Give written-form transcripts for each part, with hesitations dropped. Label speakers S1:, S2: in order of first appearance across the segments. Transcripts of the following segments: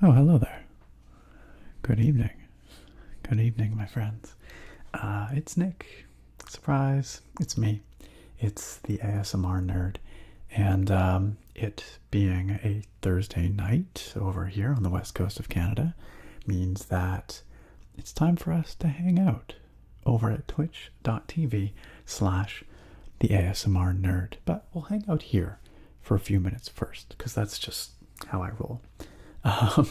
S1: Oh, hello there. Good evening. Good evening, my friends. It's Nick. Surprise, it's me. It's the ASMR nerd. And it being a Thursday night over here on the west coast of Canada means that it's time for us to hang out over at twitch.tv/the ASMR nerd. But we'll hang out here for a few minutes first, because that's just how I roll. Um,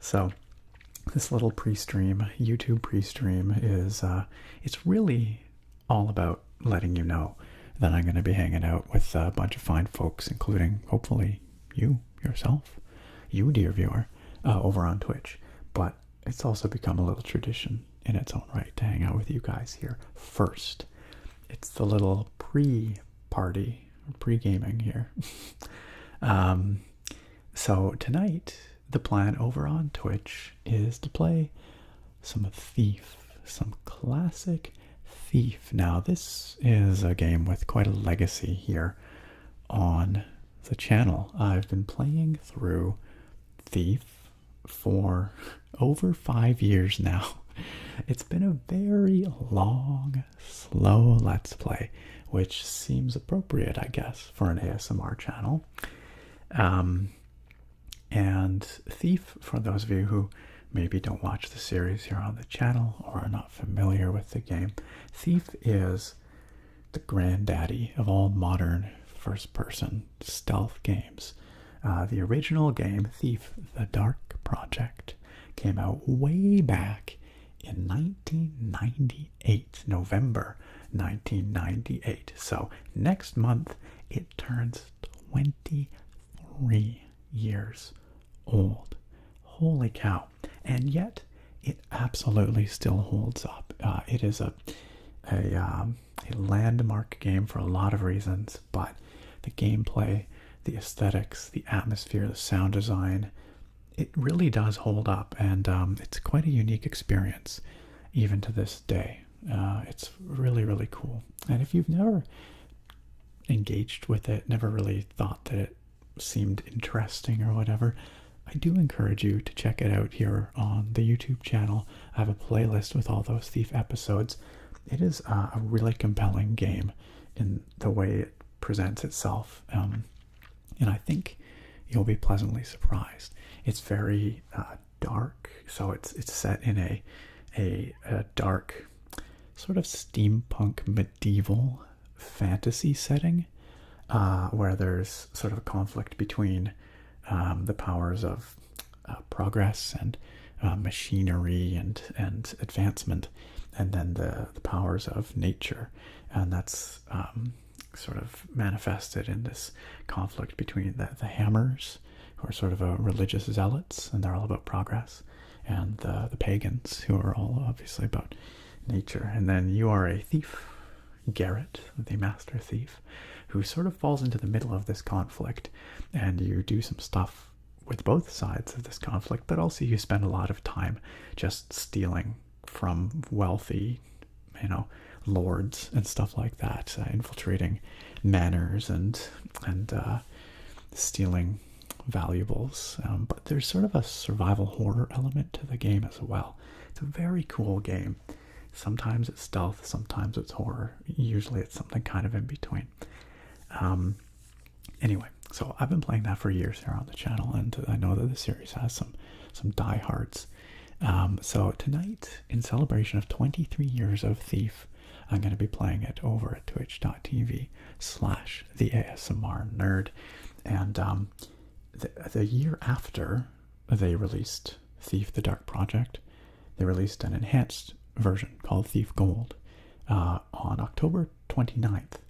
S1: so this little pre-stream, YouTube pre-stream, is it's really all about letting you know that I'm going to be hanging out with a bunch of fine folks, including hopefully you yourself, you dear viewer, over on Twitch. But it's also become a little tradition in its own right to hang out with you guys here first. It's the little pre-party, pre-gaming here. So tonight, the plan over on Twitch is to play some Thief, some classic Thief. Now, this is a game with quite a legacy here on the channel. I've been playing through Thief for over 5 years now. It's been a very long, slow Let's Play, which seems appropriate, I guess, for an ASMR channel. And Thief, for those of you who maybe don't watch the series here on the channel or are not familiar with the game, Thief is the granddaddy of all modern first-person stealth games. The original game, Thief, the Dark Project, came out way back in 1998, November 1998. So next month, it turns 23 years old. Holy cow. And yet it absolutely still holds up. It is a landmark game for a lot of reasons, but the gameplay, the aesthetics, the atmosphere, the sound design, it really does hold up, and it's quite a unique experience even to this day. It's really, really cool. And if you've never engaged with it, never really thought that it seemed interesting or whatever, I do encourage you to check it out here on the YouTube channel. I have a playlist with all those Thief episodes. It is a really compelling game in the way it presents itself, and I think you'll be pleasantly surprised. It's very dark, so it's set in a dark sort of steampunk medieval fantasy setting, where there's sort of a conflict between the powers of progress and machinery and advancement, and then the powers of nature, and that's sort of manifested in this conflict between the hammers, who are sort of a religious zealots, and they're all about progress, and the pagans, who are all obviously about nature. And then you are a thief, Garrett, the master thief, who sort of falls into the middle of this conflict, and you do some stuff with both sides of this conflict, but also you spend a lot of time just stealing from wealthy, lords and stuff like that, infiltrating manors and stealing valuables. But there's sort of a survival horror element to the game as well. It's a very cool game. Sometimes it's stealth, sometimes it's horror. Usually it's something kind of in between. Anyway, so I've been playing that for years here on the channel, and I know that the series has some diehards. So tonight, in celebration of 23 years of Thief, I'm going to be playing it over at twitch.tv/the ASMR nerd. And the year after they released Thief, the Dark Project, they released an enhanced version called Thief Gold on October 29th,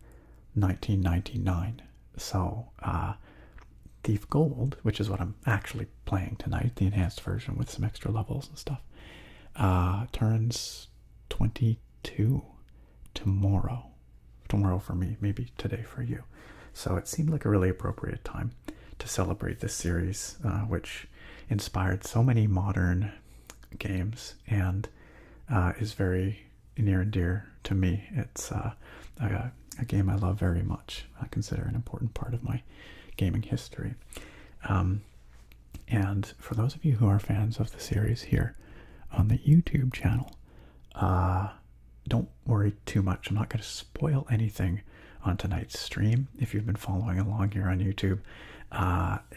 S1: 1999. So Thief Gold, which is what I'm actually playing tonight, the enhanced version with some extra levels and stuff, turns 22 tomorrow. Tomorrow for me, maybe today for you. So it seemed like a really appropriate time to celebrate this series, which inspired so many modern games and is very near and dear to me. It's a game I love very much. I consider an important part of my gaming history. And for those of you who are fans of the series here on the YouTube channel, don't worry too much. I'm not going to spoil anything on tonight's stream if you've been following along here on YouTube.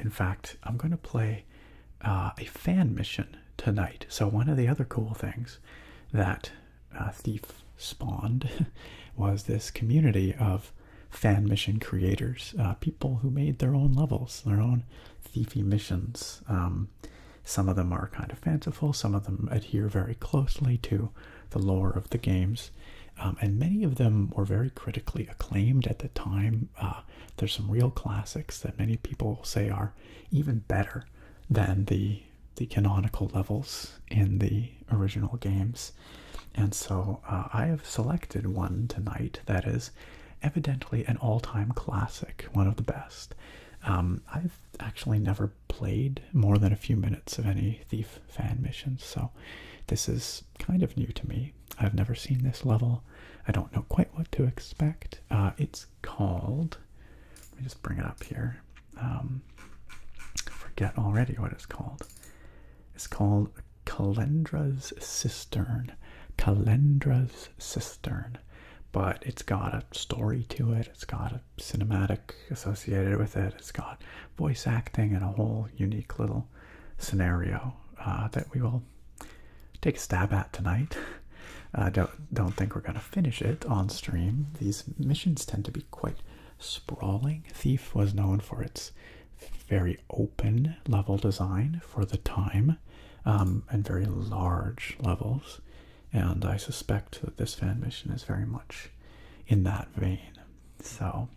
S1: In fact, I'm going to play a fan mission tonight. So one of the other cool things that Thief spawned was this community of fan mission creators, people who made their own levels, their own thiefy missions. Some of them are kind of fanciful, some of them adhere very closely to the lore of the games, and many of them were very critically acclaimed at the time. There's some real classics that many people say are even better than the canonical levels in the original games. And so I have selected one tonight that is evidently an all-time classic, one of the best. I've actually never played more than a few minutes of any Thief fan missions, so this is kind of new to me. I've never seen this level. I don't know quite what to expect. It's called, let me just bring it up here. I forget already what it's called. It's called Calendra's Cistern. Calendra's Cistern. But it's got a story to it. It's got a cinematic associated with it. It's got voice acting and a whole unique little scenario that we will take a stab at tonight. Don't think we're going to finish it on stream. These missions tend to be quite sprawling. Thief was known for its very open level design for the time, and very large levels. And I suspect that this fan mission is very much in that vein. So,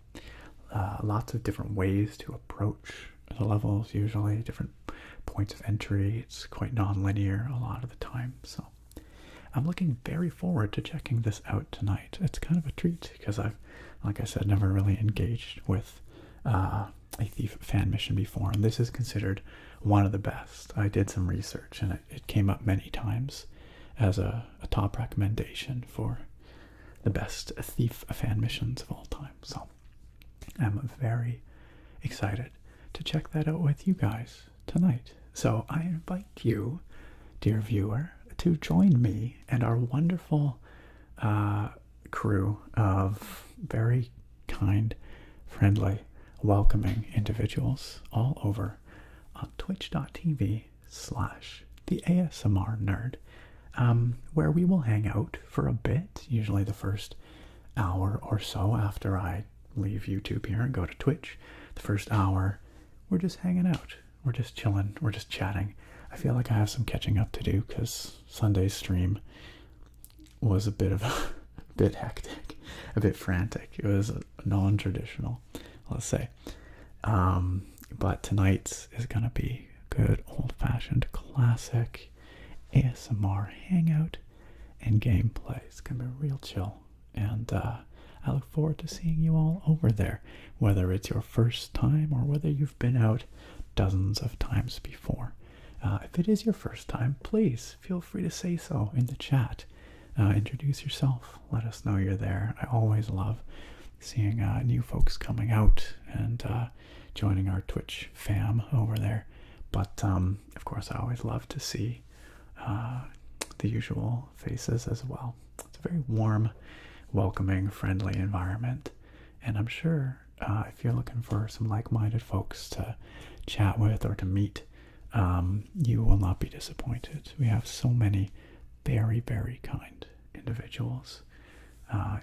S1: lots of different ways to approach the levels, usually different points of entry. It's quite non-linear a lot of the time. So, I'm looking very forward to checking this out tonight. It's kind of a treat because I've, like I said, never really engaged with a Thief fan mission before. And this is considered one of the best. I did some research and it came up many times as a top recommendation for the best Thief fan missions of all time. So I'm very excited to check that out with you guys tonight. So I invite you, dear viewer, to join me and our wonderful crew of very kind, friendly, welcoming individuals all over on twitch.tv/theASMRnerd. Where we will hang out for a bit, usually the first hour or so after I leave YouTube here and go to Twitch. The first hour, we're just hanging out. We're just chilling. We're just chatting. I feel like I have some catching up to do because Sunday's stream was a bit hectic, a bit frantic. It was non-traditional, let's say. But tonight's is going to be good old-fashioned classic ASMR hangout and gameplay. It's gonna be real chill, and I look forward to seeing you all over there, whether it's your first time or whether you've been out dozens of times before. If it is your first time, please feel free to say so in the chat. Introduce yourself, let us know you're there. I always love seeing new folks coming out and joining our Twitch fam over there. But of course I always love to see the usual faces as well. It's a very warm, welcoming, friendly environment, and I'm sure if you're looking for some like-minded folks to chat with or to meet, you will not be disappointed. We have so many very, very kind individuals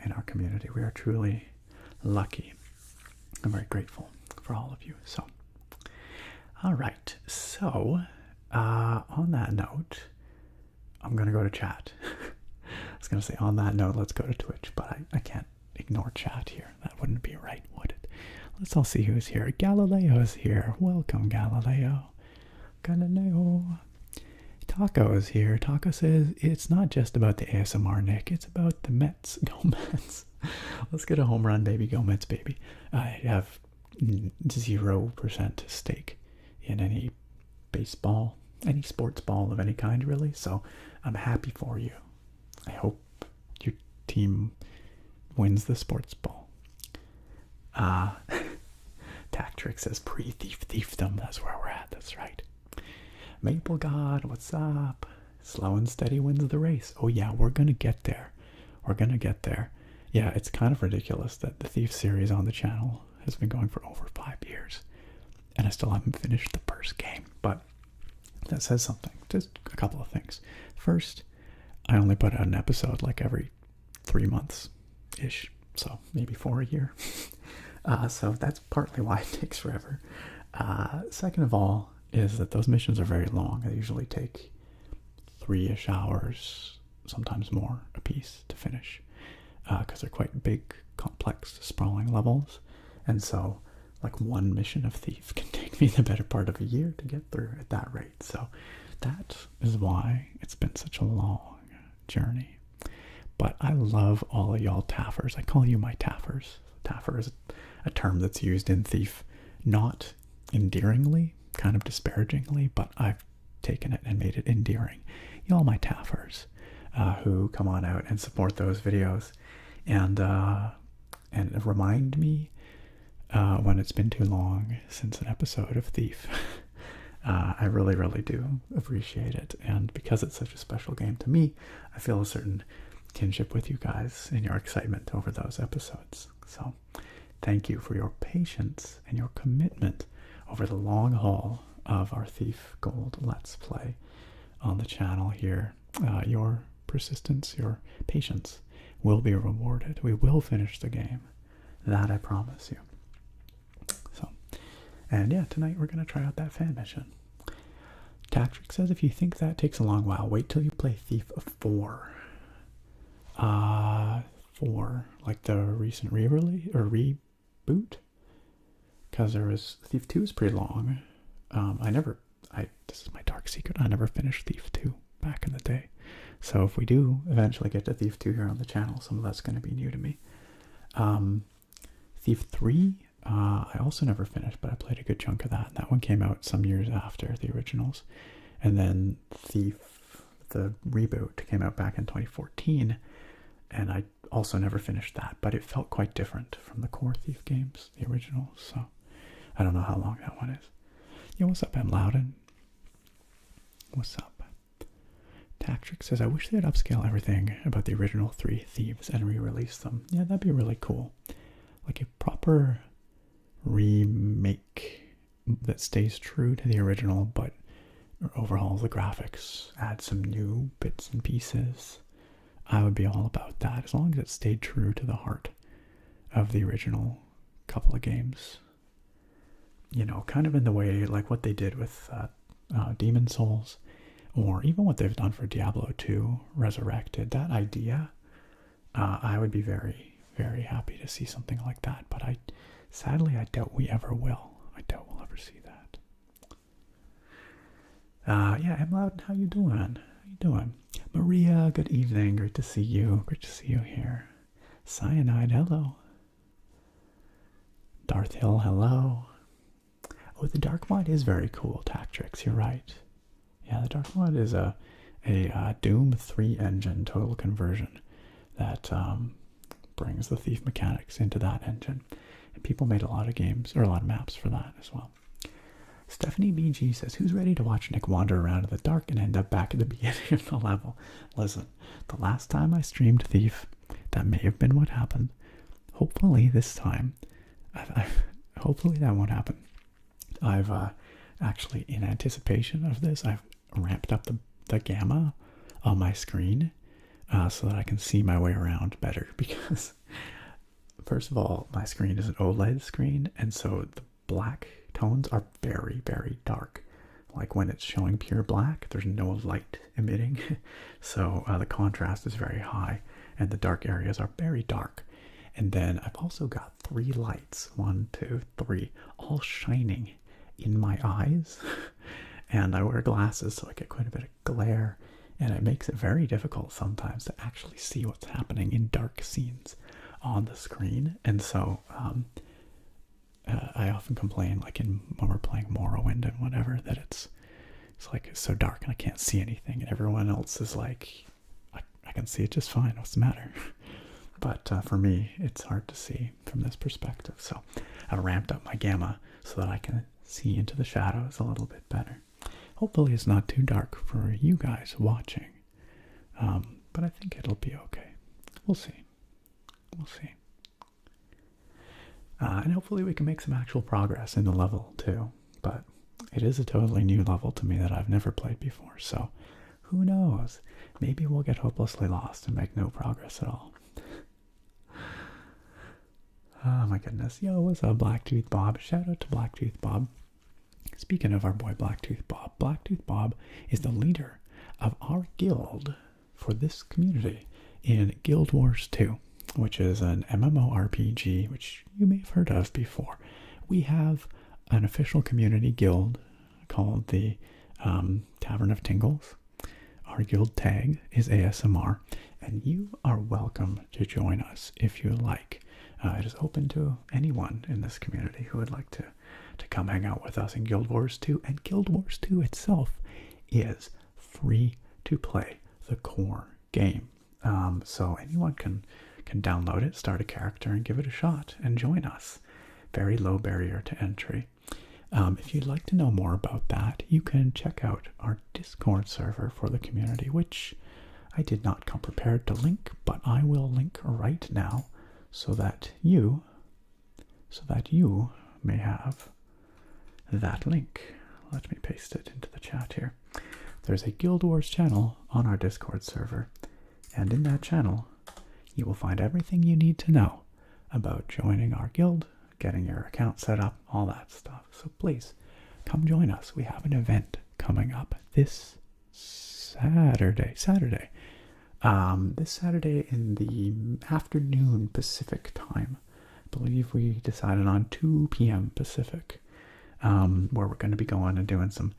S1: in our community. We are truly lucky. I'm very grateful for all of you. So, all right. So, on that note, I'm going to go to chat. I was going to say, on that note, let's go to Twitch, but I can't ignore chat here. That wouldn't be right, would it? Let's all see who's here. Galileo is here. Welcome, Galileo. Galileo. Taco is here. Taco says, it's not just about the ASMR, Nick. It's about the Mets. Go Mets. Let's get a home run, baby. Go Mets, baby. I have 0% stake in any baseball, any sports ball of any kind, really. So I'm happy for you. I hope your team wins the sports ball. Tactrick says pre-thief thiefdom. That's where we're at. That's right. Maple God, what's up? Slow and steady wins the race. Oh yeah, we're gonna get there. We're gonna get there. Yeah, it's kind of ridiculous that the Thief series on the channel has been going for over 5 years, and I still haven't finished the first game. But that says something. Just a couple of things. First, I only put out an episode like every 3 months-ish, so maybe 4 a year. So that's partly why it takes forever. Second of all is that those missions are very long. They usually take 3-ish hours, sometimes more, a piece to finish, because they're quite big, complex, sprawling levels. And so, like, one mission of Thief can take me the better part of a year to get through at that rate. So that is why it's been such a long journey. But I love all of y'all taffers. I call you my taffers. Taffer is a term that's used in Thief, not endearingly, kind of disparagingly, but I've taken it and made it endearing. Y'all my taffers, who come on out and support those videos and remind me when it's been too long since an episode of Thief. I really, really do appreciate it. And because it's such a special game to me, I feel a certain kinship with you guys and your excitement over those episodes. So thank you for your patience and your commitment over the long haul of our Thief Gold Let's Play on the channel here. Your persistence, your patience will be rewarded. We will finish the game. That I promise you. So, and yeah, tonight we're going to try out that fan mission. Tactric says if you think that takes a long while, wait till you play Thief 4. 4, like the recent re-release or reboot, because there was Thief 2 is pretty long. This is my dark secret. I never finished Thief 2 back in the day. So if we do eventually get to Thief 2 here on the channel, some of that's going to be new to me. Thief 3, I also never finished, but I played a good chunk of that. That one came out some years after the originals. And then Thief, the reboot, came out back in 2014. And I also never finished that, but it felt quite different from the core Thief games, the originals. So I don't know how long that one is. Yo, what's up, M. Loudon? What's up? Tactric says, I wish they'd upscale everything about the original 3 Thieves and re-release them. Yeah, that'd be really cool. Like a proper remake that stays true to the original, but overhauls the graphics, adds some new bits and pieces. I would be all about that, as long as it stayed true to the heart of the original couple of games. You know, kind of in the way like what they did with Demon Souls, or even what they've done for Diablo 2 Resurrected. That idea, I would be very, very happy to see something like that. But sadly, I doubt we ever will. I doubt we'll ever see that. Yeah, M. Loudon, how you doing? How you doing? Maria, good evening. Great to see you. Great to see you here. Cyanide, hello. Darth Hill, hello. Oh, the Dark Mod is very cool, Tactrix. You're right. Yeah, the Dark Mod is a Doom 3 engine total conversion that brings the Thief mechanics into that engine. And people made a lot of games, or a lot of maps for that as well. Stephanie BG says, who's ready to watch Nick wander around in the dark and end up back at the beginning of the level? Listen, the last time I streamed Thief, that may have been what happened. Hopefully this time, hopefully that won't happen. I've actually, in anticipation of this, I've ramped up the gamma on my screen so that I can see my way around better, because first of all, my screen is an OLED screen, and so the black tones are very, very dark. Like when it's showing pure black, there's no light emitting. So the contrast is very high and the dark areas are very dark. And then I've also got 3 lights, 1, 2, 3, all shining in my eyes. And I wear glasses, so I get quite a bit of glare. And it makes it very difficult sometimes to actually see what's happening in dark scenes on the screen. And so I often complain, like when we're playing Morrowind and whatever, that it's like it's so dark and I can't see anything, and everyone else is like, I can see it just fine. What's the matter? But for me, it's hard to see from this perspective. So I've ramped up my gamma so that I can see into the shadows a little bit better. Hopefully it's not too dark for you guys watching. But I think it'll be okay. We'll see. We'll see. And hopefully we can make some actual progress in the level too. But it is a totally new level to me that I've never played before. So who knows? Maybe we'll get hopelessly lost and make no progress at all. Oh my goodness. Yo, what's up, Blacktooth Bob? Shout out to Blacktooth Bob. Speaking of our boy Blacktooth Bob is the leader of our guild for this community in Guild Wars 2, which is an MMORPG, which you may have heard of before. We have an official community guild called the Tavern of Tingles. Our guild tag is ASMR, and you are welcome to join us if you like. It is open to anyone in this community who would like to come hang out with us in Guild Wars 2. And Guild Wars 2 itself is free to play, the core game. So anyone can download it, start a character, and give it a shot and join us. Very low barrier to entry. If you'd like to know more about that, you can check out our Discord server for the community, which I did not come prepared to link, but I will link right now so that you may have that link. Let me paste it into the chat here. There's a Guild Wars channel on our Discord server, and in that channel you will find everything you need to know about joining our guild, getting your account set up, all that stuff. So please come join us. We have an event coming up this Saturday. This Saturday in the afternoon Pacific time. I believe we decided on 2 p.m. Pacific, where we're going to be going and doing some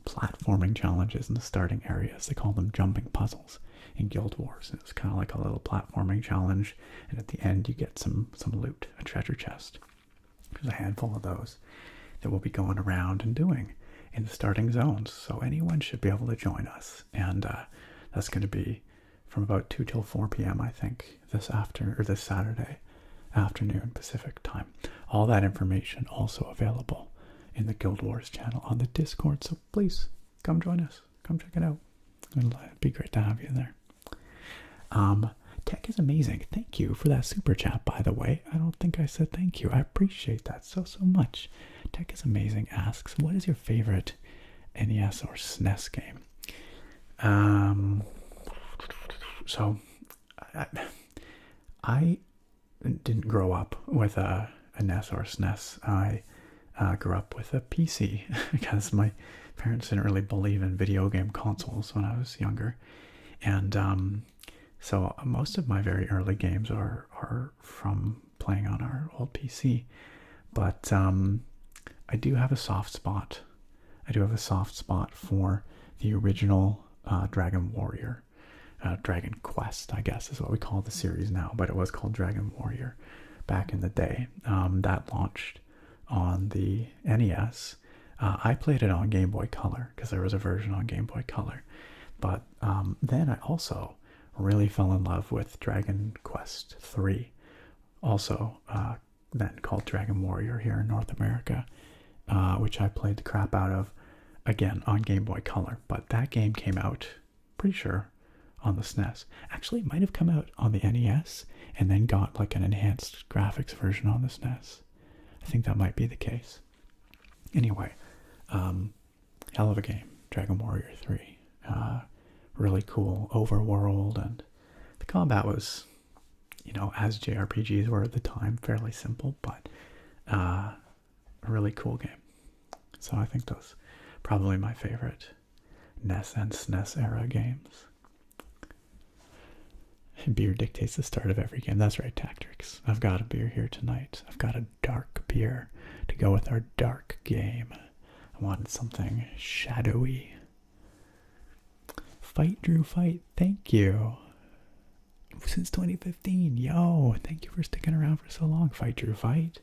S1: platforming challenges in the starting areas. They call them jumping puzzles in Guild Wars. It's kind of like a little platforming challenge, and at the end you get some loot, a treasure chest. There's a handful of those that we'll be going around and doing in the starting zones. So anyone should be able to join us, and that's going to be from about 2 till 4 p.m. I think this Saturday afternoon Pacific time. All that information also available in the Guild Wars channel on the Discord. So please come join us. Come check it out. It'd be great to have you there. Tech is amazing. Thank you for that super chat, by the way. I don't think I said thank you. I appreciate that so much. Tech is amazing asks, what is your favorite NES or SNES game? So I didn't grow up with a NES or a SNES. I grew up with a PC because my parents didn't really believe in video game consoles when I was younger. And so most of my very early games are from playing on our old PC. But I do have a soft spot. I do have a soft spot for the original Dragon Warrior. Dragon Quest, I guess, is what we call the series now, but it was called Dragon Warrior back in the day. That launched on the NES. I played it on Game Boy Color because there was a version on Game Boy Color. But then I also really fell in love with Dragon Quest 3, also then called Dragon Warrior here in North America, which I played the crap out of, again, on Game Boy Color. But that game came out, pretty sure, on the SNES. Actually, it might have come out on the NES and then got like an enhanced graphics version on the SNES. I think that might be the case. Anyway, hell of a game, Dragon Warrior 3. Really cool overworld, and the combat was, as JRPGs were at the time, fairly simple, but a really cool game. So I think those probably my favorite NES and SNES era games. Beer dictates the start of every game. That's right, Tactics. I've got a beer here tonight. I've got a dark beer to go with our dark game. I wanted something shadowy. Fight, Drew, fight. Thank you. Since 2015. Yo, thank you for sticking around for so long, Fight, Drew, fight.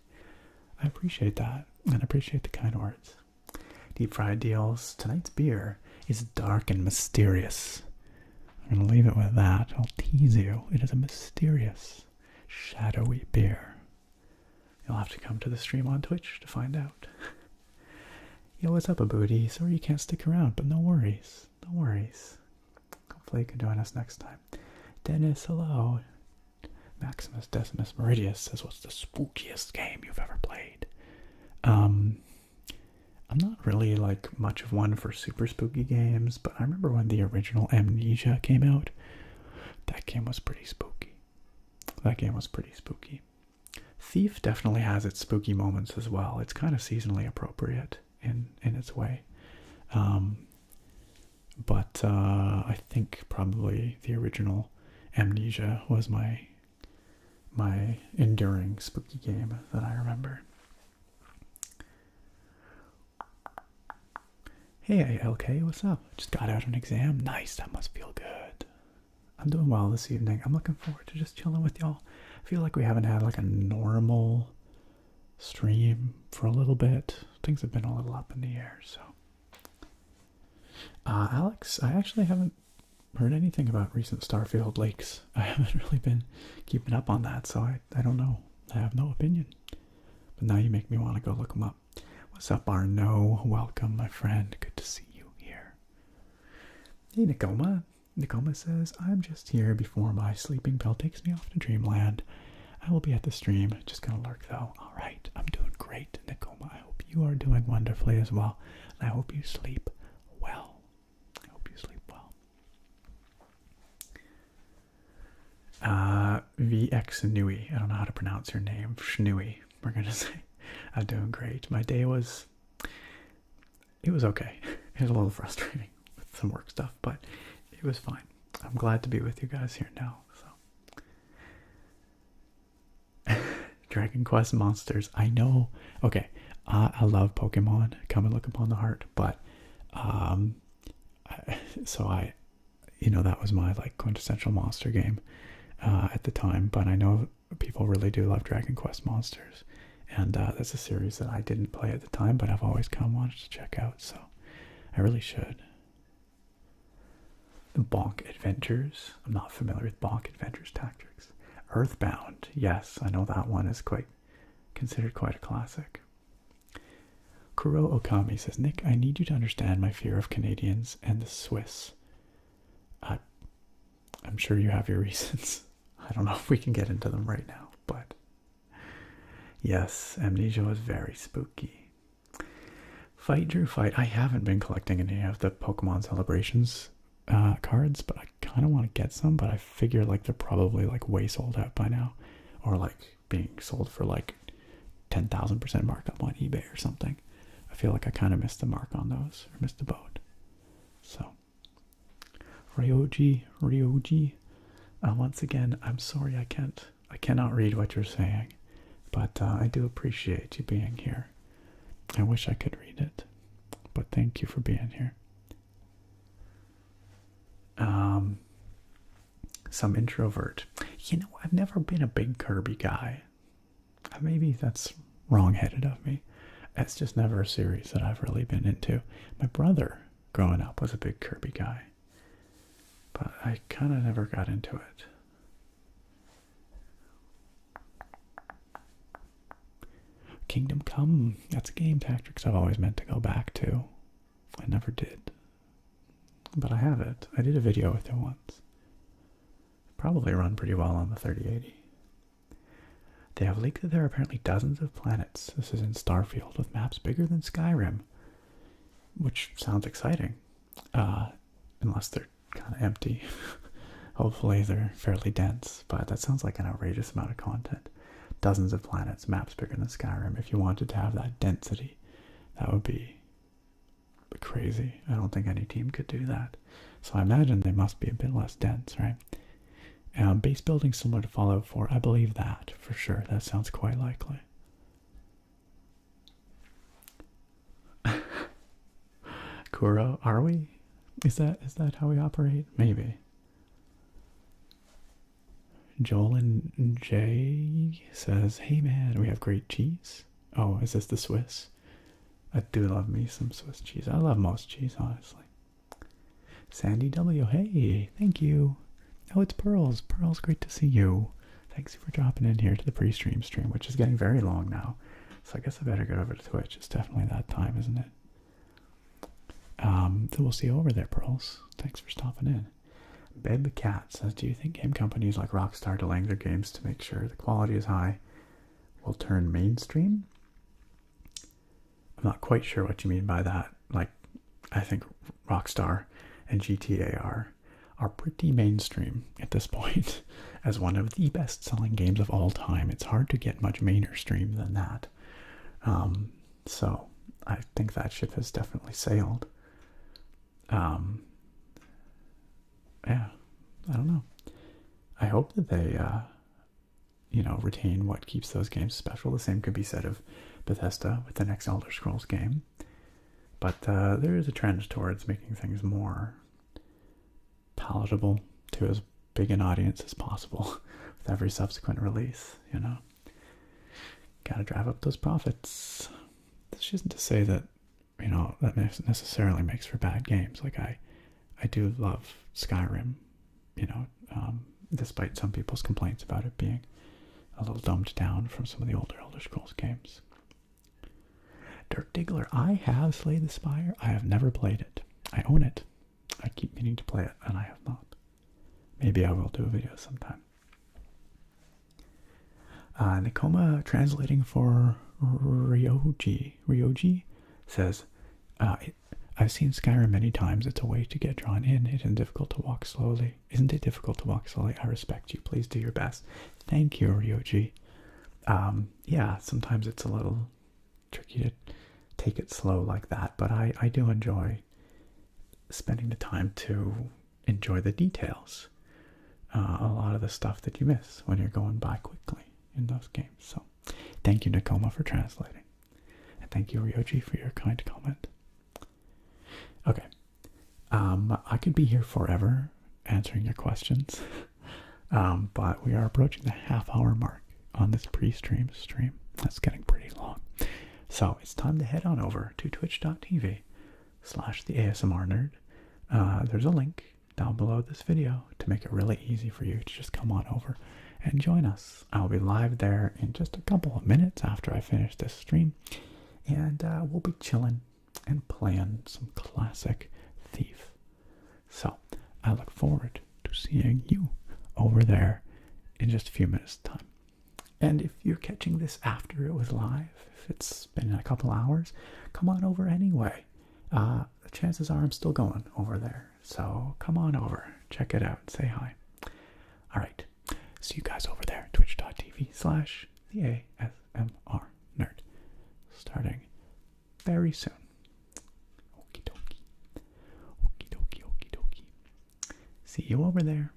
S1: I appreciate that, and I appreciate the kind words. Deep Fried Deals. Tonight's beer is dark and mysterious. I'm going to leave it with that. I'll tease you. It is a mysterious, shadowy beer. You'll have to come to the stream on Twitch to find out. Yo, what's up, a booty? Sorry you can't stick around, but no worries. No worries. Hopefully you can join us next time. Dennis, hello. Maximus Decimus Meridius says, what's the spookiest game you've ever played? I'm not really like much of one for super spooky games, but I remember when the original Amnesia came out. That game was pretty spooky. Thief definitely has its spooky moments as well. It's kind of seasonally appropriate in its way. But I think probably the original Amnesia was my enduring spooky game that I remember. Hey LK, what's up? Just got out an exam. Nice, that must feel good. I'm doing well this evening. I'm looking forward to just chilling with y'all. I feel like we haven't had like a normal stream for a little bit. Things have been a little up in the air, so. Alex, I actually haven't heard anything about recent Starfield leaks. I haven't really been keeping up on that, so I don't know. I have no opinion. But now you make me want to go look them up. What's up, Arno? Welcome, my friend. Good to see you here. Hey, Nikoma. Nikoma says, I'm just here before my sleeping pill takes me off to dreamland. I will be at the stream. Just gonna lurk, though. All right. I'm doing great, Nikoma. I hope you are doing wonderfully as well. And I hope you sleep well. VX Nui. I don't know how to pronounce your name. Schnui, we're gonna say. I'm doing great. My day was okay. It was a little frustrating with some work stuff, but it was fine. I'm glad to be with you guys here now. So Dragon Quest Monsters. I know. Okay. I love Pokemon. Come and look upon the heart, but that was my like quintessential monster game at the time, but I know people really do love Dragon Quest Monsters, and that's a series that I didn't play at the time, but I've always kind of wanted to check out, so I really should. Bonk Adventures. I'm not familiar with Bonk Adventures Tactics. Earthbound. Yes, I know that one is considered quite a classic. Kuro Okami says, Nick, I need you to understand my fear of Canadians and the Swiss. I'm sure you have your reasons. I don't know if we can get into them right now, but yes, Amnesia was very spooky. Fight Drew Fight. I haven't been collecting any of the Pokemon Celebrations cards, but I kind of want to get some, but I figure like they're probably like way sold out by now, or like being sold for like 10,000% markup on eBay or something. I feel like I kind of missed the mark on those, or missed the boat. So Ryoji, once again, I'm sorry I cannot read what you're saying, but I do appreciate you being here. I wish I could read it, but thank you for being here. Some introvert. I've never been a big Kirby guy. Maybe that's wrong-headed of me. It's just never a series that I've really been into. My brother, growing up, was a big Kirby guy, but I kind of never got into it. Kingdom Come. That's a game tactics I've always meant to go back to. I never did. But I have it. I did a video with it once. Probably run pretty well on the 3080. They have leaked that there are apparently dozens of planets. This is in Starfield with maps bigger than Skyrim. Which sounds exciting. Unless they're kind of empty. Hopefully they're fairly dense. But that sounds like an outrageous amount of content. Dozens of planets, maps bigger than Skyrim. If you wanted to have that density, that would be crazy. I don't think any team could do that. So I imagine they must be a bit less dense, right? Base building similar to Fallout 4. I believe that, for sure. That sounds quite likely. Kuro, are we? Is that how we operate? Maybe. Joel and Jay says, hey man, we have great cheese. Oh, is this the Swiss? I do love me some Swiss cheese. I love most cheese, honestly. Sandy W, hey, thank you. Oh, it's Pearls. Pearls, great to see you. Thanks for dropping in here to the pre-stream which is getting very long now. So I guess I better get over to Twitch. It's definitely that time, isn't it? So we'll see you over there, Pearls. Thanks for stopping in. Bed the Cat says, do you think game companies like Rockstar delaying their games to make sure the quality is high will turn mainstream? I'm not quite sure what you mean by that. Like, I think Rockstar and GTA are pretty mainstream at this point as one of the best-selling games of all time. It's hard to get much mainstream than that. So I think that ship has definitely sailed. Yeah, I don't know. I hope that they, retain what keeps those games special. The same could be said of Bethesda with the next Elder Scrolls game. But there is a trend towards making things more palatable to as big an audience as possible with every subsequent release, Gotta drive up those profits. This isn't to say that, that necessarily makes for bad games. Like, I do love Skyrim, despite some people's complaints about it being a little dumbed down from some of the older Elder Scrolls games. Dirk Diggler, I have Slay the Spire. I have never played it. I own it. I keep meaning to play it, and I have not. Maybe I will do a video sometime. Nikoma, translating for Ryoji says, I've seen Skyrim many times. It's a way to get drawn in. It isn't difficult to walk slowly. I respect you. Please do your best. Thank you, Ryoji. Yeah, sometimes it's a little tricky to take it slow like that, but I do enjoy spending the time to enjoy the details. A lot of the stuff that you miss when you're going by quickly in those games. So thank you, Nikoma, for translating. And thank you, Ryoji, for your kind comment. Okay. I could be here forever answering your questions. But we are approaching the half-hour mark on this pre-stream stream. That's getting pretty long. So it's time to head on over to twitch.tv/theasmrnerd. There's a link down below this video to make it really easy for you to just come on over and join us. I'll be live there in just a couple of minutes after I finish this stream. And we'll be chilling and playing some classic Thief. So I look forward to seeing you over there in just a few minutes' time. And if you're catching this after it was live, if it's been a couple hours, come on over anyway. The chances are I'm still going over there. So come on over, check it out, say hi. All right, see you guys over there, twitch.tv/theasmrnerd, starting very soon. Okie dokie. Okie dokie, okie dokie. See you over there.